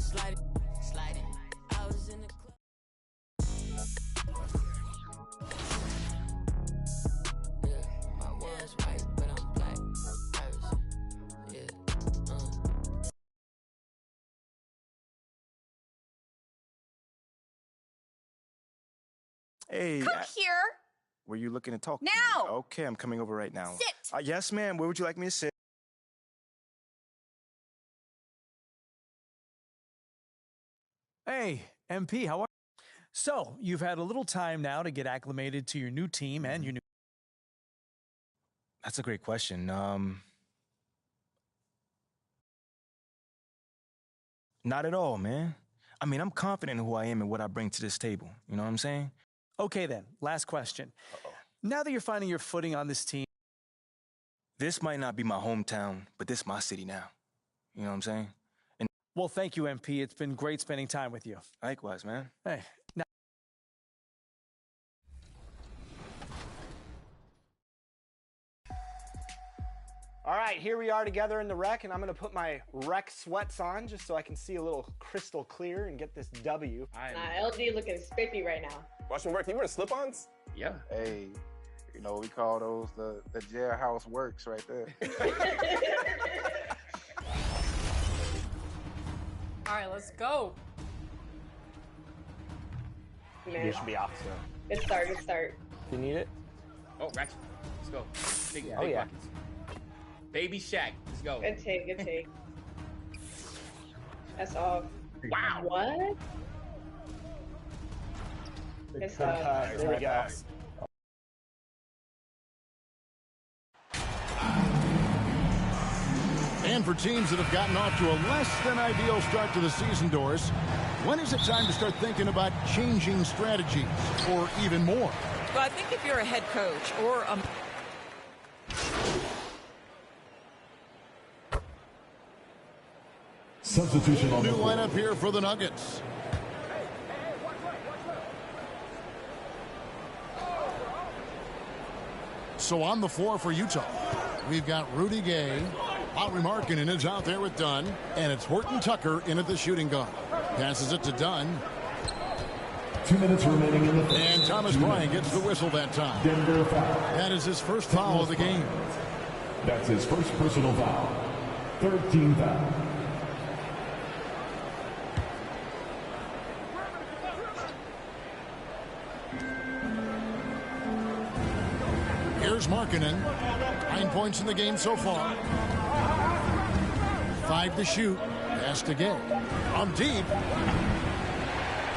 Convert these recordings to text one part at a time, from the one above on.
sliding. I was in the club. Yeah, my world's white, but I'm black. Privacy. Yeah. Hey. Come here. Were you looking to talk? Now. Okay, I'm coming over right now. Sit. Yes, ma'am. Where would you like me to sit? Hey, MP, how are you? So, you've had a little time now to get acclimated to your new team and your new... That's a great question. Not at all, man. I mean, I'm confident in who I am and what I bring to this table. You know what I'm saying? Okay, then. Last question. Uh-oh. Now that you're finding your footing on this team... This might not be my hometown, but this is my city now. You know what I'm saying? And well, thank you, MP. It's been great spending time with you. Likewise, man. Hey, now... All right, here we are together in the rec, and I'm going to put my rec sweats on just so I can see a little crystal clear and get this W. Nah, LD looking spiffy right now. Watch me work. You wear slip-ons? Yeah. Hey, you know, we call those the jailhouse works right there. All right, let's go. Man. You should be off, so. Good start, good start. You need it? Oh, Ratchet. Let's go. Big yeah. buckets. Baby Shaq. Let's go. Good take, good take. That's off. Wow. What? Good stuff. There we go. And for teams that have gotten off to a less than ideal start to the season, Doris, when is it time to start thinking about changing strategies or even more? Well, I think if you're a head coach or a... Substitution on the new lineup here for the Nuggets. So on the floor for Utah, we've got Rudy Gay. Lauri Markkanen is out there with Dunn, and it's Horton Tucker in at the shooting guard. Passes it to Dunn. 2 minutes remaining in the first. And Thomas Bryant gets the whistle that time. Denver foul. That is his first foul of the game. That's his first personal foul. 13 foul. Here's Markkanen. 9 points in the game so far. 5 to shoot. Pass to Gay. On deep.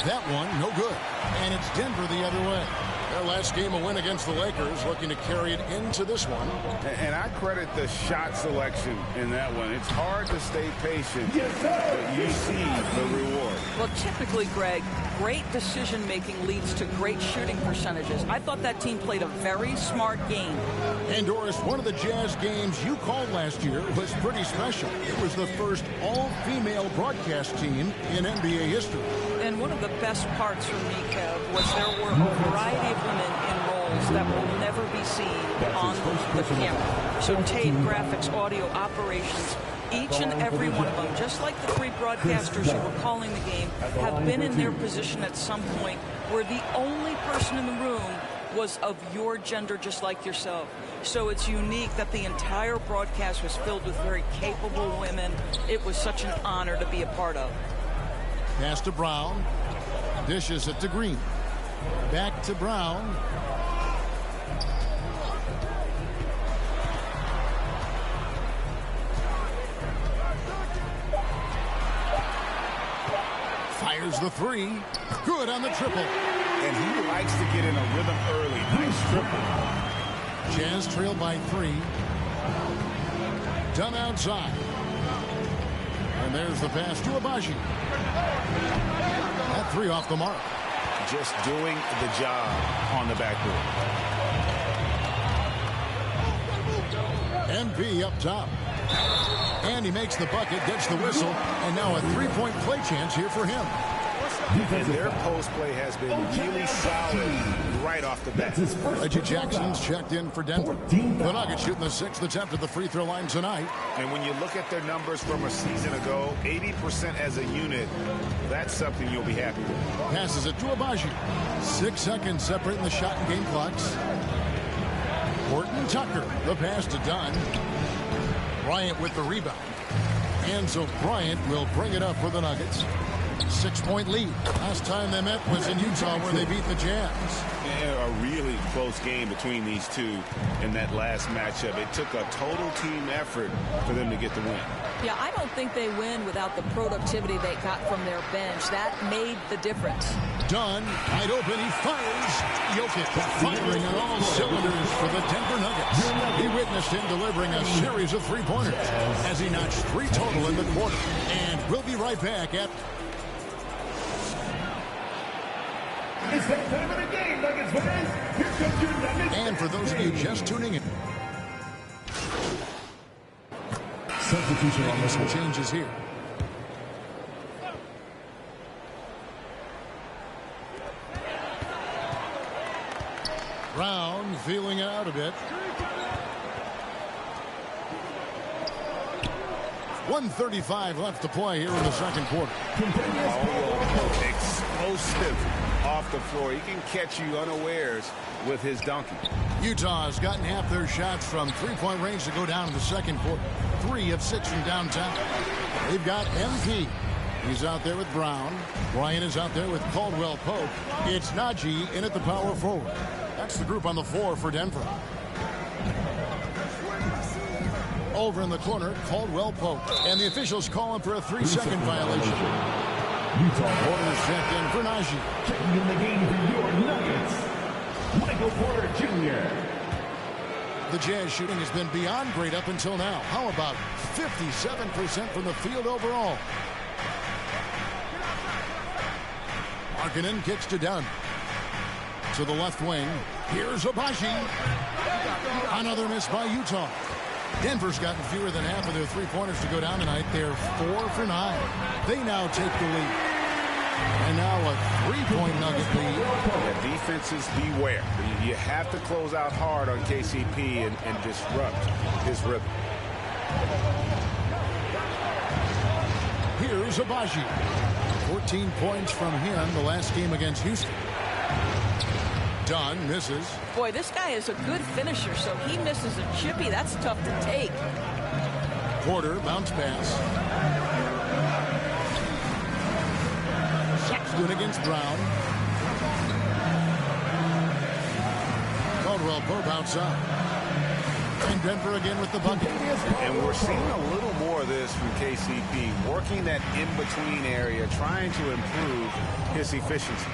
That one, no good. And it's Denver the other way. Their last game, a win against the Lakers, looking to carry it into this one. And I credit the shot selection in that one. It's hard to stay patient, but you see the reward. Well, typically, Greg, great decision-making leads to great shooting percentages. I thought that team played a very smart game. And, Doris, one of the Jazz games you called last year was pretty special. It was the first all-female broadcast team in NBA history. And one of the best parts for me, Kev, was there were a variety of women in roles that will never be seen on the camera. So tape, graphics, audio, operations, each and every one of them, just like the 3 broadcasters who were calling the game, have been in their position at some point where the only person in the room was of your gender, just like yourself. So it's unique that the entire broadcast was filled with very capable women. It was such an honor to be a part of. Pass to Brown. Dishes it to Green. Back to Brown. Fires the 3. Good on the triple. And he likes to get in a rhythm early. Nice triple. Jazz trail by 3. Done outside. And there's the pass to Abaji. That 3 off the mark. Just doing the job on the backboard. MP up top. And he makes the bucket, gets the whistle, and now a 3-point play chance here for him. And their post play has been really solid right off the bat. Reggie Jackson's checked in for Denver. The Nuggets shooting the 6th attempt at the free throw line tonight. And when you look at their numbers from a season ago, 80% as a unit, that's something you'll be happy with. Passes it to Abaji. 6 seconds separating the shot and game clocks. Horton Tucker, the pass to Dunn. Bryant with the rebound. And so Bryant will bring it up for the Nuggets. 6-point lead. Last time they met was in Utah where they beat the Jazz. Yeah, a really close game between these two in that last matchup. It took a total team effort for them to get the win. Yeah, I don't think they win without the productivity they got from their bench. That made the difference. Dunn, wide open, he fires. Jokic firing on all cylinders for the Denver Nuggets. He witnessed him delivering a series of three-pointers as he notched 3 total in the quarter. And we'll be right back at... It's that time of the game, Nuggets fans. Here comes your Nuggets. And for those of you just tuning in, Substitution on this some one. changes here. Brown feeling it out a bit. 1:35 left to play here in the second quarter. Explosive off the floor. He can catch you unawares with his donkey. Utah has gotten half their shots from three-point range to go down in the second quarter. 3 of 6 from downtown. They've got MP. He's out there with Brown. Bryant is out there with Caldwell Pope. It's Najee in at the power forward. That's the group on the floor for Denver. Over in the corner, Caldwell Pope. And the officials call him for a 3-second violation. Utah Porter's checked in for Najee. checking in the game for your Nuggets. Michael Porter Jr. The Jazz shooting has been beyond great up until now. How about 57% from the field overall? Markkanen kicks to Dunn. To the left wing. Here's Abaji. Another miss by Utah. Denver's gotten fewer than half of their three-pointers to go down tonight. They're 4 for 9. They now take the lead. And now a 3-point Nugget lead. Yeah, defenses beware. You have to close out hard on KCP and disrupt his rhythm. Here's Abaji. 14 points from him the last game against Houston. Dunn misses. Boy, this guy is a good finisher, so he misses a chippy. That's tough to take. Porter, bounce pass. Good against Brown. Caldwell Pope outside. And Denver again with the bucket. And we're seeing a little more of this from KCP, working that in-between area, trying to improve his efficiency.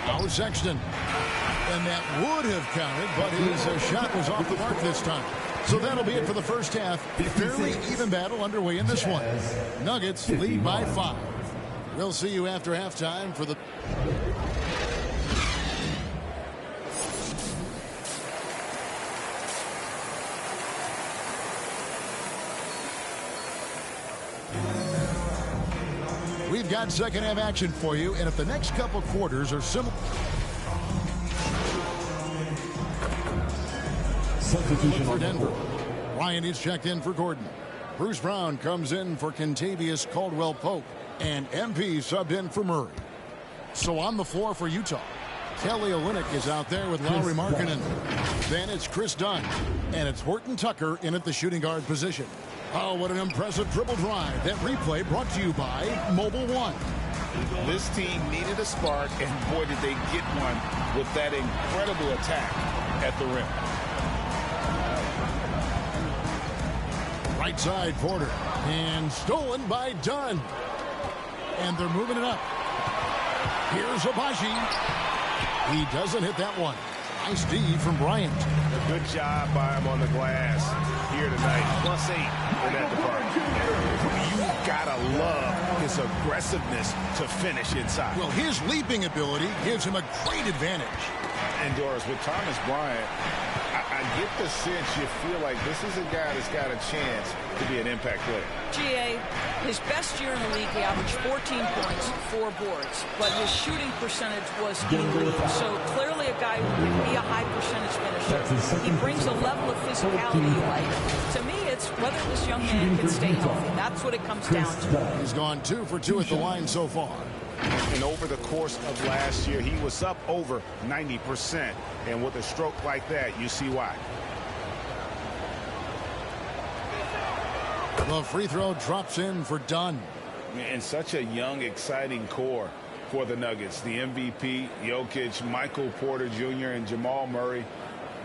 Now Sexton. And that would have counted, but his shot was off the mark this time. So that'll be it for the first half. Fairly even battle underway in this one. Nuggets lead by 5. We'll see you after halftime for the... We've got second half action for you, and if the next couple quarters are similar... Substitution for on Denver. Ryan is checked in for Gordon. Bruce Brown comes in for Kentavious Caldwell Pope. And MP subbed in for Murray. So on the floor for Utah. Kelly Olynyk is out there with Lauri Markkanen. Then it's Chris Dunn. And it's Horton Tucker in at the shooting guard position. Oh, what an impressive dribble drive. That replay brought to you by Mobile One. This team needed a spark, and boy, did they get one with that incredible attack at the rim. Right side, Porter. And stolen by Dunn. And they're moving it up. Here's Abaji. He doesn't hit that one. Nice D from Bryant. A good job by him on the glass here tonight. +8 in that department. You've got to love his aggressiveness to finish inside. Well, his leaping ability gives him a great advantage. And Doris, with Thomas Bryant, I get the sense you feel like this is a guy that's got a chance to be an impact player. GA, his best year in the league, he averaged 14 points, 4 boards, but his shooting percentage was elite. So clearly a guy who can be a high percentage finisher. He brings a level of physicality you like. To me, it's whether this young man can stay healthy. That's what it comes down to. He's gone 2 for 2 at the line so far. And over the course of last year, he was up over 90%. And with a stroke like that, you see why. The free throw drops in for Dunn. And such a young, exciting core for the Nuggets. The MVP, Jokic, Michael Porter Jr., and Jamal Murray.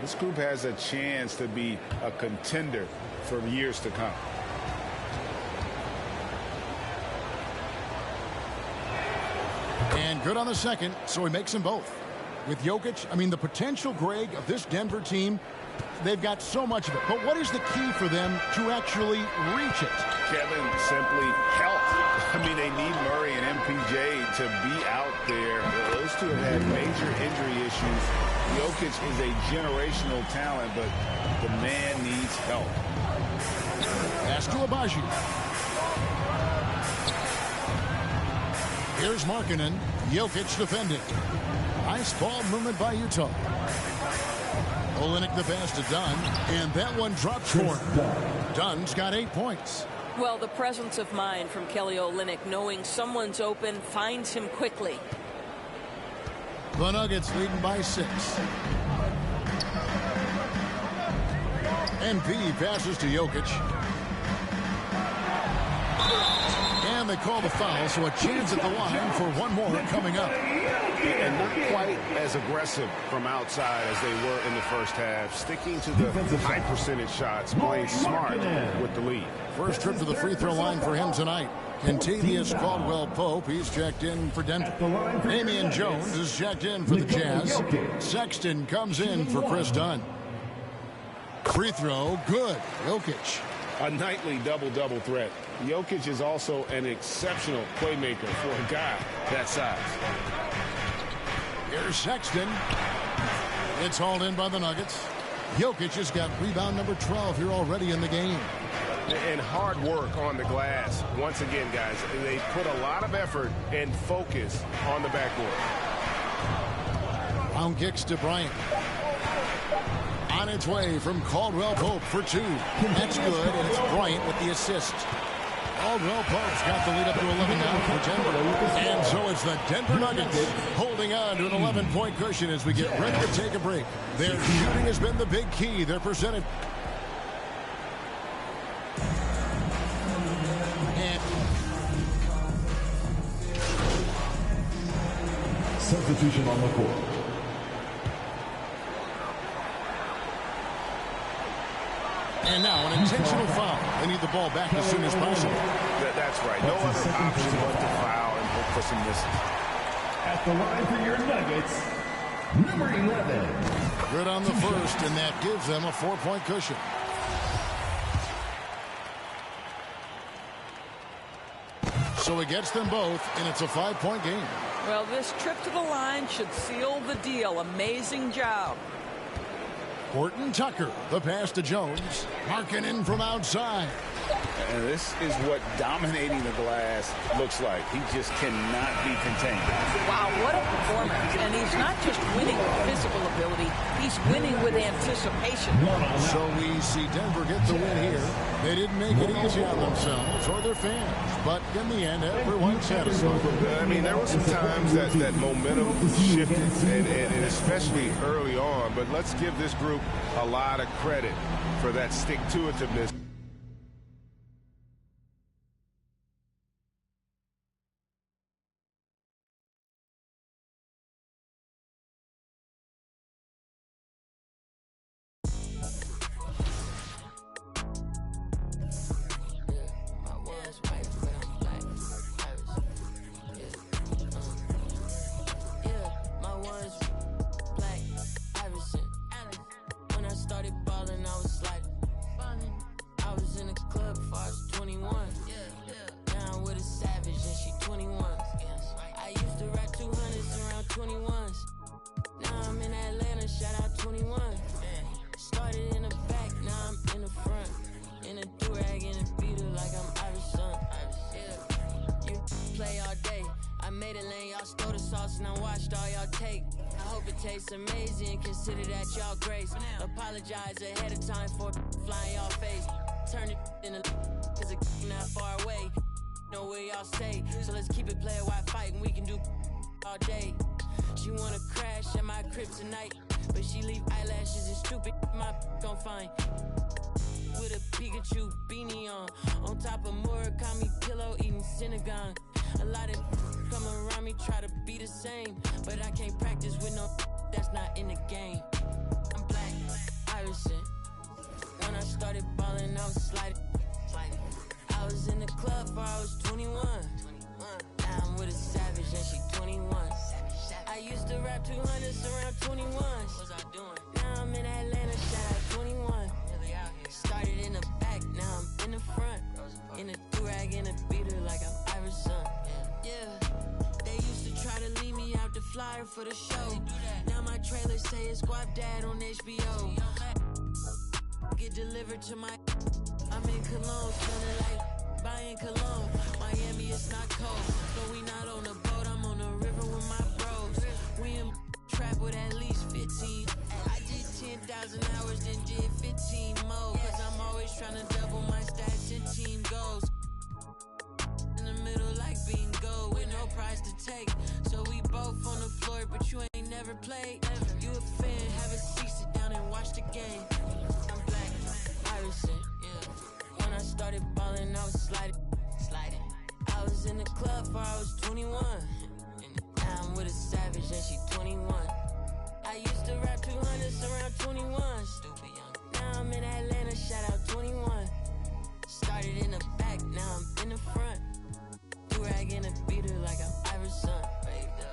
This group has a chance to be a contender for years to come. And good on the second, so he makes them both. With Jokic, I mean, the potential, Greg, of this Denver team, they've got so much of it. But what is the key for them to actually reach it? Kevin, simply health. I mean, they need Murray and MPJ to be out there. Those two have had major injury issues. Jokic is a generational talent, but the man needs help. Pass to Abaji. Here's Markkanen. Jokic defending. Nice ball movement by Utah. Olynyk the pass to Dunn, and that one drops for him. Dunn's got 8 points. Well, the presence of mind from Kelly Olynyk, knowing someone's open, finds him quickly. The Nuggets leading by 6. MP passes to Jokic. And they call the foul, so a chance at the line for one more coming up. And not quite as aggressive from outside as they were in the first half. Sticking to the high percentage shots, playing smart with the lead. First trip to the free throw line for him tonight. Kentavious Caldwell-Pope, he's checked in for Denver. Damian Jones is checked in for the Jazz. Sexton comes in for Chris Dunn. Free throw, good. Jokic. A nightly double-double threat. Jokic is also an exceptional playmaker for a guy that size. Here's Sexton. It's hauled in by the Nuggets. Jokic has got rebound number 12 here already in the game. And hard work on the glass. Once again, guys, they put a lot of effort and focus on the backboard. Round kicks to Bryant. On its way from Caldwell-Pope for 2. That's good, and it's Bryant with the assist. Caldwell-Pope's got the lead up to 11 now for Denver. And so it's the Denver Nuggets holding on to an 11-point cushion as we get ready to take a break. Their shooting has been the big key. Their percentage. Substitution on the court. And now an intentional foul. They need the ball back as soon as possible. That's right. No other option but to foul and hope for some misses. At the line for your Nuggets, number 11. Good on the first, and that gives them a 4-point cushion. So he gets them both, and it's a 5-point game. Well, this trip to the line should seal the deal. Amazing job. Horton Tucker, the pass to Jones. Markkanen from outside. And this is what dominating the glass looks like. He just cannot be contained. Wow, what a performance. And he's not just winning with physical ability, he's winning with anticipation. So we see Denver get the win here. They didn't make it easy on themselves or their fans. But in the end, everyone's satisfied. I mean, there were some times that momentum shifted, and especially early on. But let's give this group a lot of credit for that stick-to-itiveness. It tastes amazing, consider that y'all grace. Apologize ahead of time for flying y'all face. Turn it in a cause it not far away. Know where y'all stay, so let's keep it player while fighting. We can do all day. She wanna crash at my crib tonight, but she leave eyelashes and stupid my gon' find. With a Pikachu beanie on top of Murakami pillow eating synagogue. A lot of come around me try to be the same, but I can't practice with no that's not in the game. I'm black, Irishman. When I started balling, I was sliding. I was in the club before I was 21. Now I'm with a savage and she 21. I used to rap 200s around 21. What was I doing? Now I'm in Atlanta, shout out 21. Started in the back, now I'm in the front. In a do-rag and a beater like I'm Iverson. Yeah, they used to try to leave me out the flyer for the show. Now my trailer say it's Squad Dad on HBO. Get delivered to my... I'm in Cologne, feeling like buying cologne. Miami, it's not cold, so we not on the boat. I'm on the river with my bros. We in trap with at least 15. I did 10,000 hours, then did 15 more. Cause I'm always trying to double my stats and team goals. In the middle like bingo, with no prize to take. So we both on the floor, but you ain't never played. You a fan, have a seat, sit down and watch the game. I'm black, Irishman, yeah. When I started balling, I was sliding. I was in the club before I was 21. Now I'm with a savage and she 21. I used to rap 200s around 21. Stupid young. Now I'm in Atlanta, shout out 21. Started in the back, now I'm in the front. Do-rag in a beater like I'm Iverson. Waved up.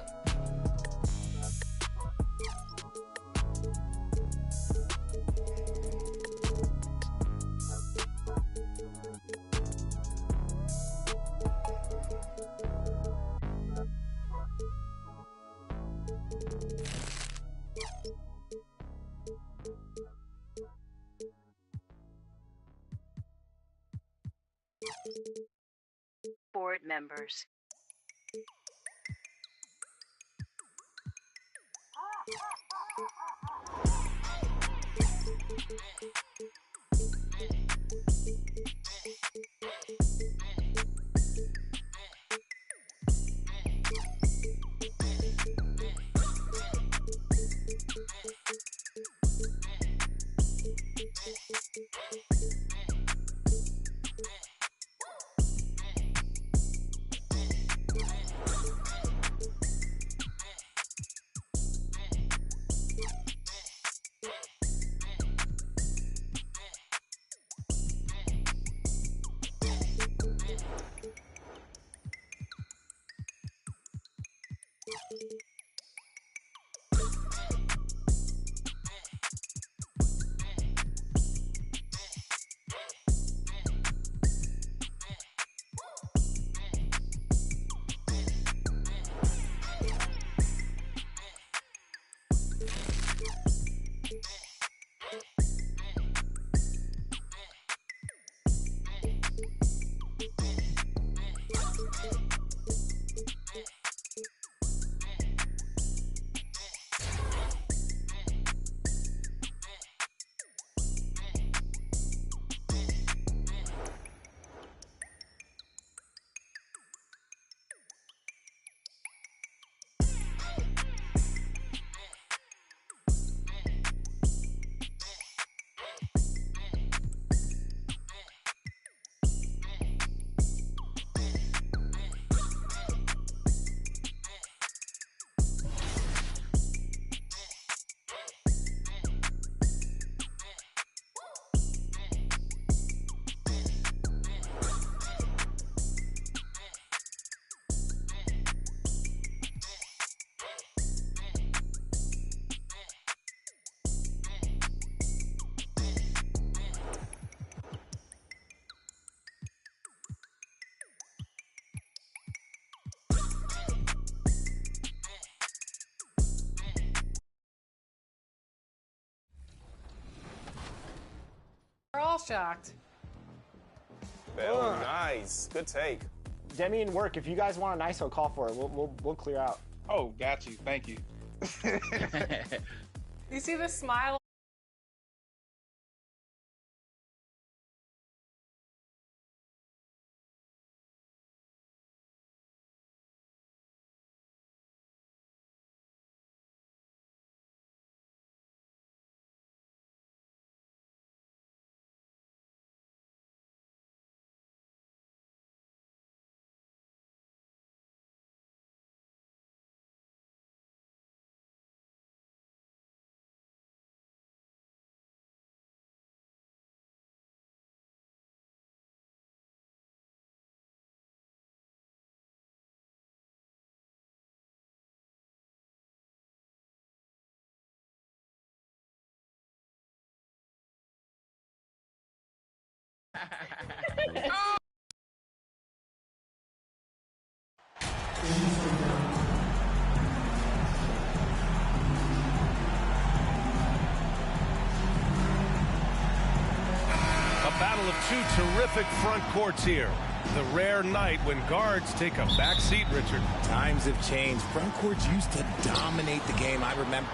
Board members. We're all shocked. Ugh. Nice. Good take. Demi and Work, if you guys want an ISO, call for it. We'll clear out. Oh, got you. Thank you. You see the smile? Battle of two terrific front courts here. The rare night when guards take a back seat, Richard. Times have changed. Front courts used to dominate the game. I remember.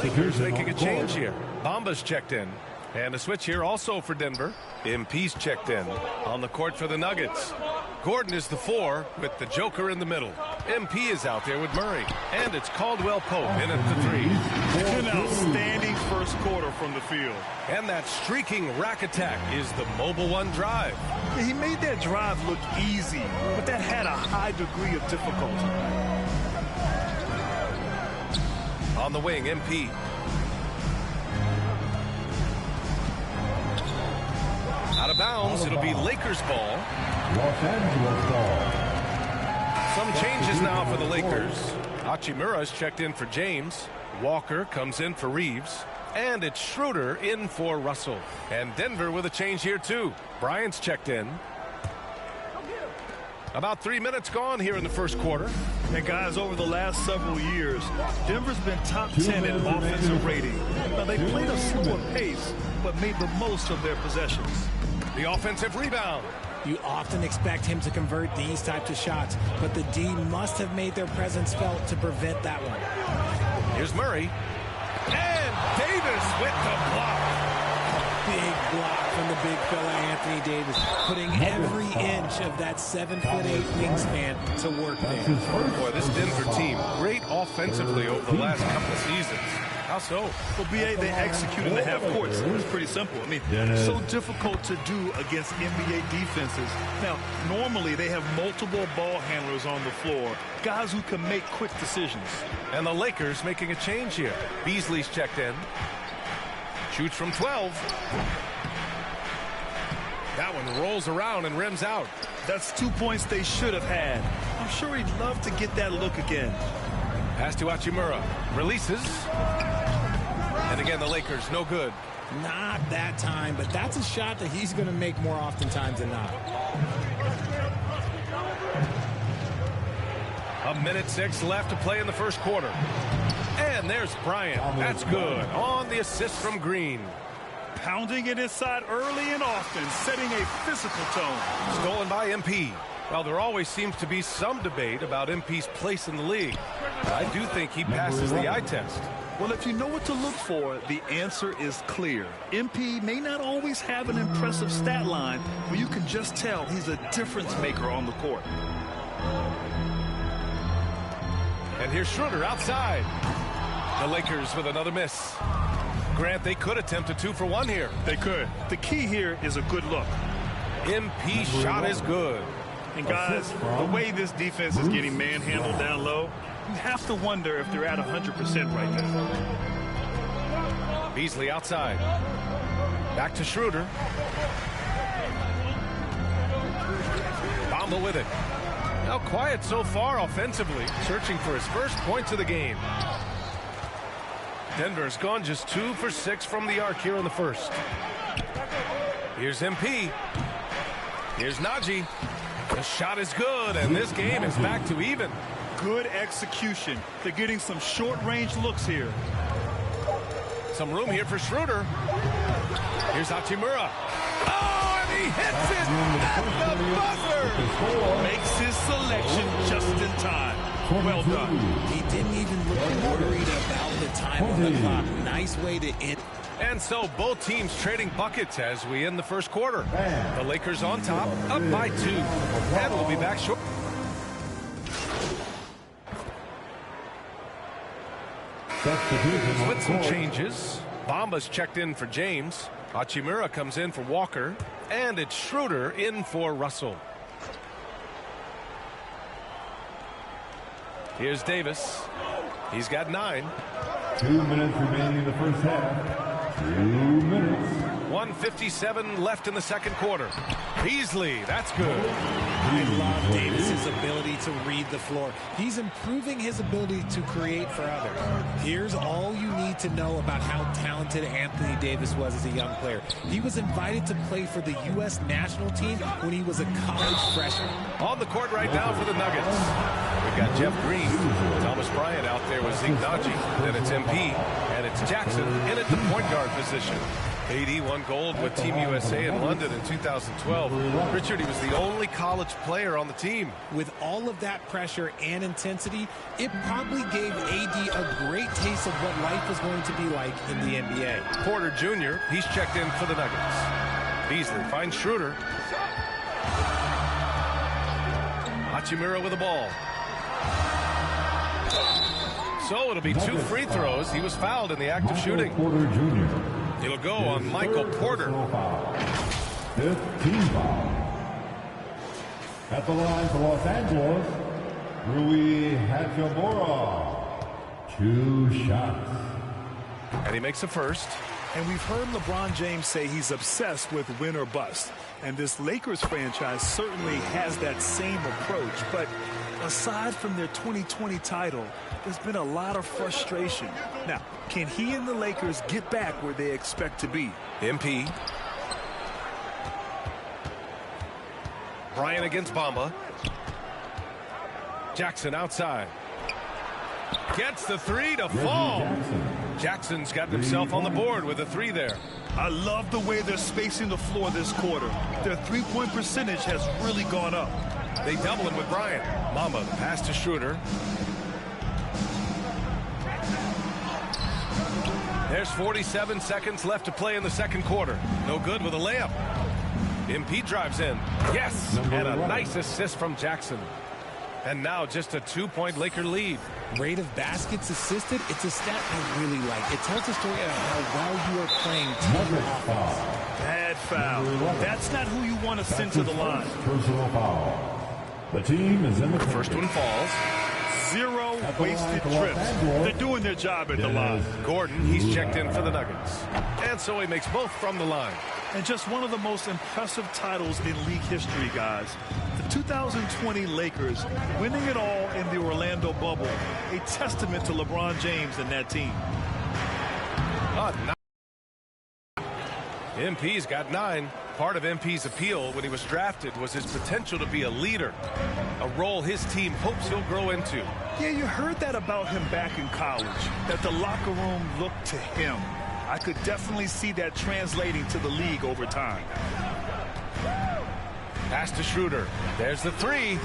Lakers making a change here. Bamba's checked in. And a switch here also for Denver. MP's checked in. On the court for the Nuggets. Gordon is the 4 with the Joker in the middle. MP is out there with Murray. And it's Caldwell Pope in at the 3. An outstanding first quarter from the field. And that streaking rack attack is the Mobile One drive. Yeah, he made that drive look easy, but that had a high degree of difficulty. On the wing, MP. Out of bounds, it'll be Lakers ball. Los Angeles ball. Some changes now for the Lakers. Hachimura's checked in for James. Walker comes in for Reeves. And it's Schroeder in for Russell. And Denver with a change here too. Bryant's checked in. About 3 minutes gone here in the first quarter. And guys, over the last several years, Denver's been top 10 in offensive rating. Now, they played a slower pace, but made the most of their possessions. The offensive rebound. You often expect him to convert these types of shots, but the D must have made their presence felt to prevent that one. Here's Murray. And Davis with the block. Big block from the big fella Anthony Davis, putting every inch of that 7'8" wingspan to work there. Boy, this Denver team, great offensively over the last couple of seasons. How so? Well, BA, they executed the half court, so it's pretty simple. I mean, so difficult to do against NBA defenses. Now, normally they have multiple ball handlers on the floor, guys who can make quick decisions. And the Lakers making a change here. Beasley's checked in. Shoots from 12. That one rolls around and rims out. That's 2 points they should have had. I'm sure he'd love to get that look again. Pass to Hachimura. Releases. And again, the Lakers, no good. Not that time, but that's a shot that he's going to make more oftentimes than not. A minute 6 left to play in the first quarter. And there's Bryant. That's good. On the assist from Green. Pounding it inside early and often, setting a physical tone. Stolen by MP. Well, there always seems to be some debate about MP's place in the league. But I do think he passes the eye test. Well, if you know what to look for, the answer is clear. MP may not always have an impressive stat line, but you can just tell he's a difference maker on the court. And here's Schroeder outside. The Lakers with another miss. Grant, they could attempt a 2-for-1 here. They could. The key here is a good look. MP shot is good. And guys, the way this defense is getting manhandled down low, you have to wonder if they're at 100% right now. Beasley outside. Back to Schroeder. Bamba with it. Now quiet so far offensively, searching for his first points of the game. Denver's gone just 2 for 6 from the arc here in the first. Here's MP. Here's Najee. The shot is good, and this game is back to even. Good execution. They're getting some short-range looks here. Some room here for Schroeder. Here's Hachimura. Oh, and he hits it at the buzzer. Makes his selection just in time. Well done. He didn't even look worried about the time on the clock. Nice way to end. And so both teams trading buckets as we end the first quarter. The Lakers on top, up by 2. And we'll be back short. With some changes. Bamba's checked in for James. Hachimura comes in for Walker. And it's Schroeder in for Russell. Here's Davis. He's got 9. 2 minutes remaining in the first half. 2 minutes. 1:57 left in the second quarter. Beasley, that's good. I love Davis's ability to read the floor. He's improving his ability to create for others. Here's all you need to know about how talented Anthony Davis was as a young player. He was invited to play for the U.S. national team when he was a college freshman. On the court right now for the Nuggets. We've got Jeff Green, Thomas Bryant out there with Zeke Naji. Then it's MP, and it's Jackson in at the point guard position. AD won gold with Team USA in London in 2012. Richard, he was the only college player on the team. With all of that pressure and intensity, it probably gave AD a great taste of what life was going to be like in the NBA. Porter Jr., he's checked in for the Nuggets. Beasley finds Schroeder. Hachimura with the ball. So it'll be 2 free throws. He was fouled in the act of shooting. Porter Jr. It'll go on Michael Porter. 15 foul. At the line for Los Angeles, Rui Hachimura. 2 shots. And he makes the first. And we've heard LeBron James say he's obsessed with win or bust. And this Lakers franchise certainly has that same approach. But aside from their 2020 title, there's been a lot of frustration. Now, can he and the Lakers get back where they expect to be? MP. Bryant against Bamba. Jackson outside. Gets the 3 to fall. Jackson's got himself on the board with a 3 there. I love the way they're spacing the floor this quarter. Their three-point percentage has really gone up. They double him with Bryant. Bamba, the pass to Schroeder. There's 47 seconds left to play in the second quarter. No good with a layup. MP drives in. Yes, and a nice assist from Jackson. And now just a 2-point Laker lead. Rate of baskets assisted, it's a stat I really like. It tells a story of how well you are playing team offense. Bad foul. That's not who you want to send to the line. Personal foul. The team is in the first one falls. 0 wasted trips. They're doing their job at the line. Gordon, he's checked in for the Nuggets. And so he makes both from the line. And just one of the most impressive titles in league history, guys. The 2020 Lakers winning it all in the Orlando bubble. A testament to LeBron James and that team. MP's got 9. Part of MP's appeal when he was drafted was his potential to be a leader, a role his team hopes he'll grow into. Yeah, you heard that about him back in college, that the locker room looked to him. I could definitely see that translating to the league over time. Pass to Schroeder. There's the 3.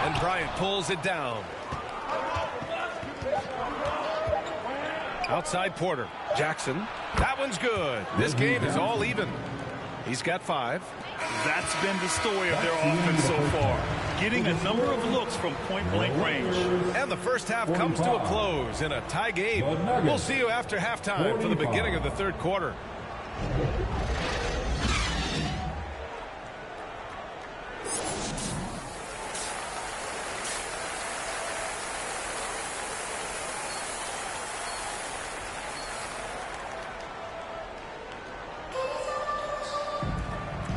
And Bryant pulls it down. Outside Porter. Jackson. That one's good. This game is all even. He's got 5. That's been the story of their offense so far. Getting a number of looks from point-blank range. And the first half comes to a close in a tie game. We'll see you after halftime for the beginning of the third quarter.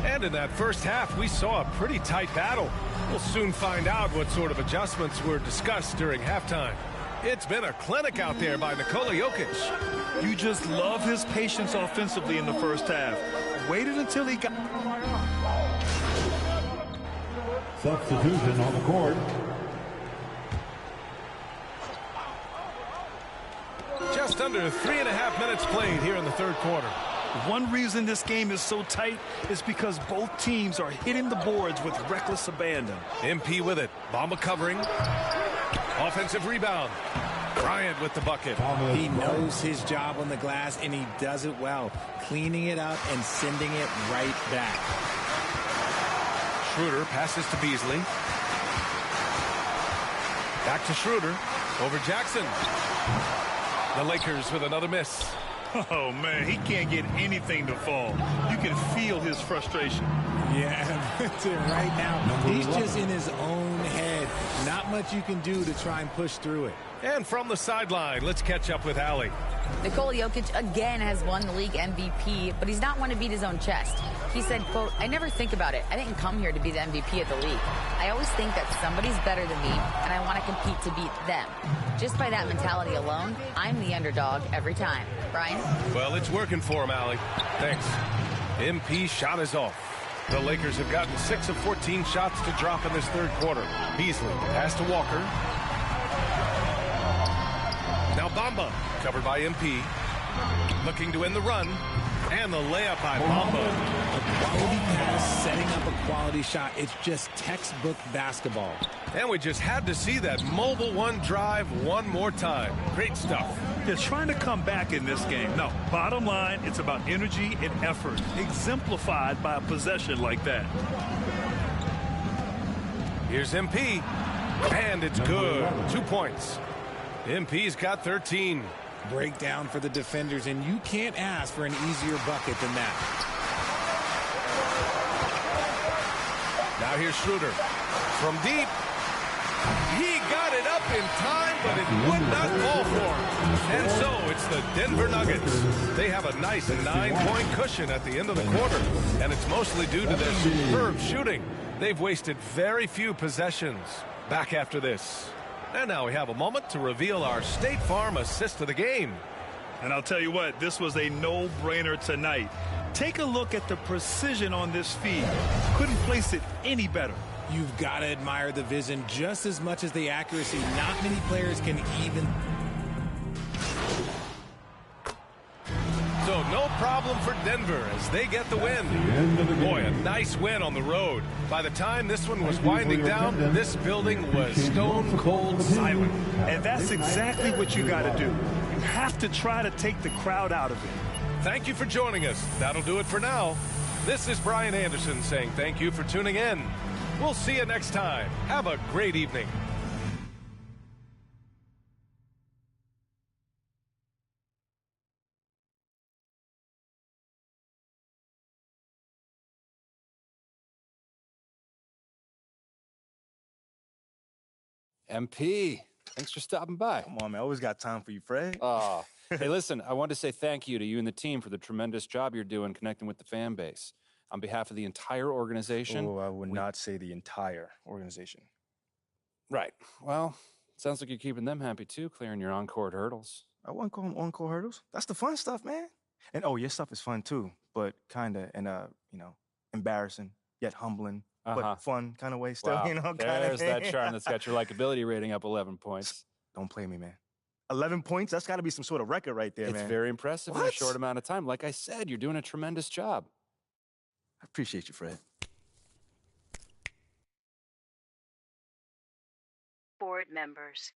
And in that first half, we saw a pretty tight battle. We'll soon find out what sort of adjustments were discussed during halftime. It's been a clinic out there by Nikola Jokic. You just love his patience offensively in the first half. Waited until he got... Substitution on the court. Just under 3.5 minutes played here in the third quarter. One reason this game is so tight is because both teams are hitting the boards with reckless abandon. MP with it. Bamba covering. Offensive rebound. Bryant with the bucket. He knows his job on the glass, and he does it well, cleaning it up and sending it right back. Schroeder passes to Beasley. Back to Schroeder. Over Jackson. The Lakers with another miss. Oh, man, he can't get anything to fall. You can feel his frustration. Yeah, that's it right now. He's just in his own head. Not much you can do to try and push through it. And from the sideline, let's catch up with Allie. Nikola Jokic again has won the league MVP, but he's not one to beat his own chest. He said, quote, "I never think about it. I didn't come here to be the MVP of the league. I always think that somebody's better than me, and I want to compete to beat them. Just by that mentality alone, I'm the underdog every time." Brian? Well, it's working for him, Allie. Thanks. MP shot is off. The Lakers have gotten 6 of 14 shots to drop in this third quarter. Beasley pass to Walker. Now Bamba, covered by MP. Looking to end the run. And the layup by Bamba. A quality pass, setting up a quality shot. It's just textbook basketball. And we just had to see that mobile one drive one more time. Great stuff. They're trying to come back in this game. No, bottom line, it's about energy and effort, exemplified by a possession like that. Here's MP. And it's good. 2 points. MP's got 13. Breakdown for the defenders, and you can't ask for an easier bucket than that. Now here's Schroeder. From deep. He got it up in time, but it would not fall for him. And so it's the Denver Nuggets. They have a nice 9-point cushion at the end of the quarter, and it's mostly due to their superb shooting. They've wasted very few possessions. Back after this. And now we have a moment to reveal our State Farm assist of the game. And I'll tell you what, this was a no-brainer tonight. Take a look at the precision on this feed. Couldn't place it any better. You've got to admire the vision just as much as the accuracy. Not many players can even... So no problem for Denver as they get the win. Boy, a nice win on the road. By the time this one was winding down, this building was stone cold silent. And that's exactly what you got to do. You have to try to take the crowd out of it. Thank you for joining us. That'll do it for now. This is Brian Anderson saying thank you for tuning in. We'll see you next time. Have a great evening. MP, thanks for stopping by. Come on, man. I always got time for you, Fred. Hey, listen, I wanted to say thank you to you and the team for the tremendous job you're doing connecting with the fan base. On behalf of the entire organization. Oh, I would not say the entire organization. Right. Well, sounds like you're keeping them happy too, clearing your on-court hurdles. I wouldn't call them on-court hurdles. That's the fun stuff, man. And oh, your stuff is fun too, but kind of in a, embarrassing yet humbling, but fun kind of way still, Wow. There's that charm that's got your likability rating up 11 points. Don't play me, man. 11 points? That's got to be some sort of record right there, man. It's very impressive in a short amount of time. Like I said, you're doing a tremendous job. I appreciate you, Fred. Board members.